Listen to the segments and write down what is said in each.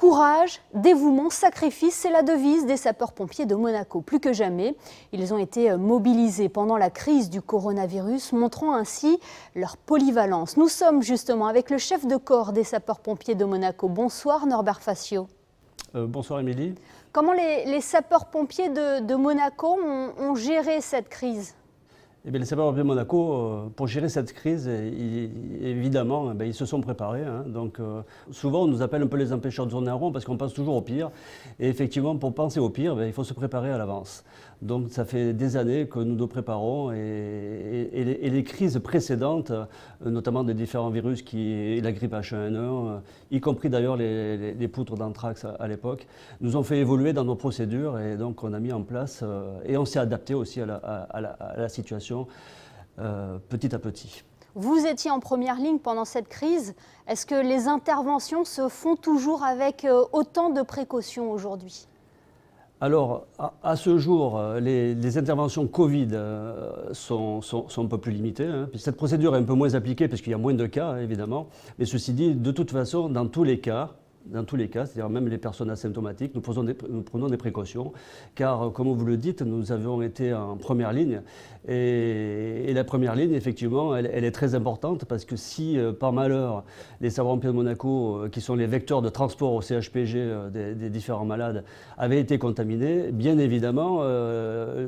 Courage, dévouement, sacrifice, c'est la devise des sapeurs-pompiers de Monaco. Plus que jamais, ils ont été mobilisés pendant la crise du coronavirus, montrant ainsi leur polyvalence. Nous sommes justement avec le chef de corps des sapeurs-pompiers de Monaco. Bonsoir Norbert Facio. Bonsoir Émilie. Comment les sapeurs-pompiers de Monaco ont géré cette crise ? Eh bien, les sapeurs-pompiers de Monaco, pour gérer cette crise, évidemment, ils se sont préparés. Donc, souvent, on nous appelle un peu les empêcheurs de tourner en rond parce qu'on pense toujours au pire. Et effectivement, pour penser au pire, il faut se préparer à l'avance. Donc, ça fait des années que nous nous préparons et les crises précédentes, notamment des différents virus, la grippe H1N1, y compris d'ailleurs les poutres d'anthrax à l'époque, nous ont fait évoluer dans nos procédures et donc on a mis en place et on s'est adapté aussi à la situation petit à petit. Vous étiez en première ligne pendant cette crise. Est-ce que les interventions se font toujours avec autant de précautions aujourd'hui ? Alors, à ce jour, les interventions Covid sont un peu plus limitées. Cette procédure est un peu moins appliquée parce qu'il y a moins de cas, évidemment. Mais ceci dit, de toute façon, dans tous les cas, c'est-à-dire même les personnes asymptomatiques, nous prenons des précautions, car comme vous le dites, nous avons été en première ligne, et la première ligne, effectivement, elle est très importante, parce que si, par malheur, les sapeurs-pompiers de Monaco, qui sont les vecteurs de transport au CHPG des différents malades, avaient été contaminés, bien évidemment,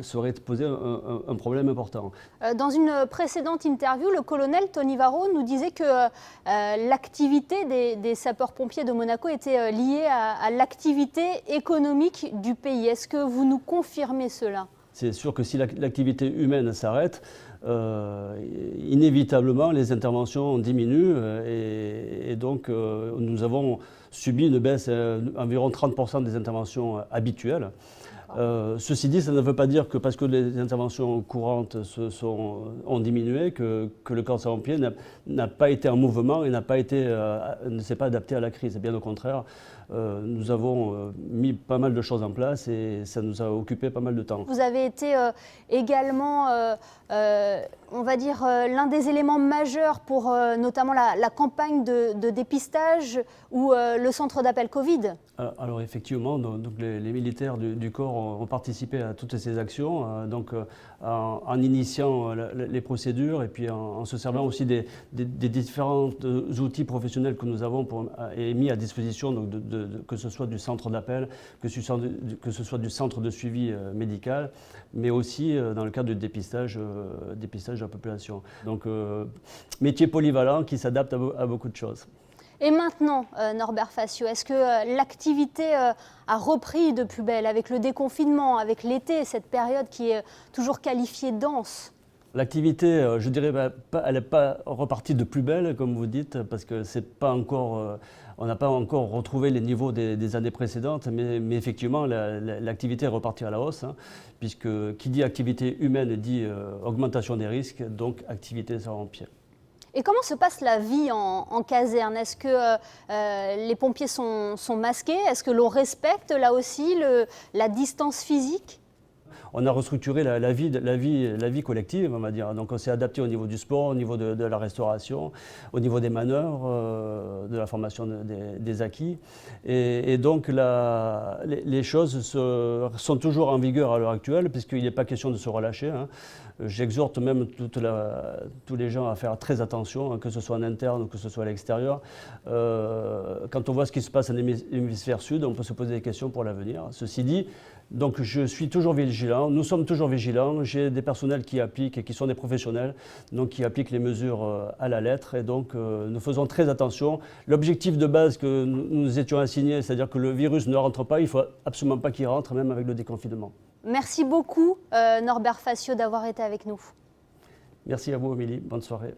ça aurait posé un problème important. Dans une précédente interview, le colonel Tony Varro nous disait que l'activité des sapeurs-pompiers de Monaco était liée à l'activité économique du pays. Est-ce que vous nous confirmez cela ? C'est sûr que si l'activité humaine s'arrête, inévitablement les interventions diminuent et donc nous avons subi une baisse environ 30% des interventions habituelles. Ceci dit, ça ne veut pas dire que parce que les interventions courantes ont diminué, que le corps de sapeurs-pompiers n'a pas été en mouvement et ne s'est pas adapté à la crise. Bien au contraire, nous avons mis pas mal de choses en place et ça nous a occupé pas mal de temps. Vous avez été également, on va dire, l'un des éléments majeurs pour notamment la campagne de dépistage ou le centre d'appel Covid. Alors effectivement, donc les militaires du corps ont participé à toutes ces actions, en initiant les procédures et puis en se servant aussi des différents outils professionnels que nous avons et mis à disposition, donc que ce soit du centre d'appel, que ce soit du centre de suivi médical, mais aussi dans le cadre du dépistage de la population. Donc métier polyvalent qui s'adapte à beaucoup de choses. Et maintenant, Norbert Facio, est-ce que l'activité a repris de plus belle avec le déconfinement, avec l'été, cette période qui est toujours qualifiée dense ? L'activité, je dirais, elle n'est pas repartie de plus belle, comme vous dites, parce que on n'a pas encore retrouvé les niveaux des années précédentes, mais effectivement, l'activité est repartie à la hausse, puisque qui dit activité humaine dit augmentation des risques, donc activité sapeurs-pompiers. Et comment se passe la vie en caserne ? Est-ce que les pompiers sont masqués ? Est-ce que l'on respecte là aussi la distance physique ? On a restructuré la vie collective, on va dire. Donc on s'est adapté au niveau du sport, au niveau de la restauration, au niveau des manœuvres, de la formation des acquis. Et donc les choses sont toujours en vigueur à l'heure actuelle, puisqu'il n'est pas question de se relâcher. J'exhorte même tous les gens à faire très attention, que ce soit en interne ou que ce soit à l'extérieur. Quand on voit ce qui se passe en hémisphère sud, on peut se poser des questions pour l'avenir. Ceci dit, donc je suis toujours vigilant, nous sommes toujours vigilants. J'ai des personnels qui appliquent et qui sont des professionnels, donc qui appliquent les mesures à la lettre. Et donc nous faisons très attention. L'objectif de base que nous étions assignés, c'est-à-dire que le virus ne rentre pas, il ne faut absolument pas qu'il rentre, même avec le déconfinement. Merci beaucoup Norbert Facio d'avoir été avec nous. Merci à vous Émilie, bonne soirée.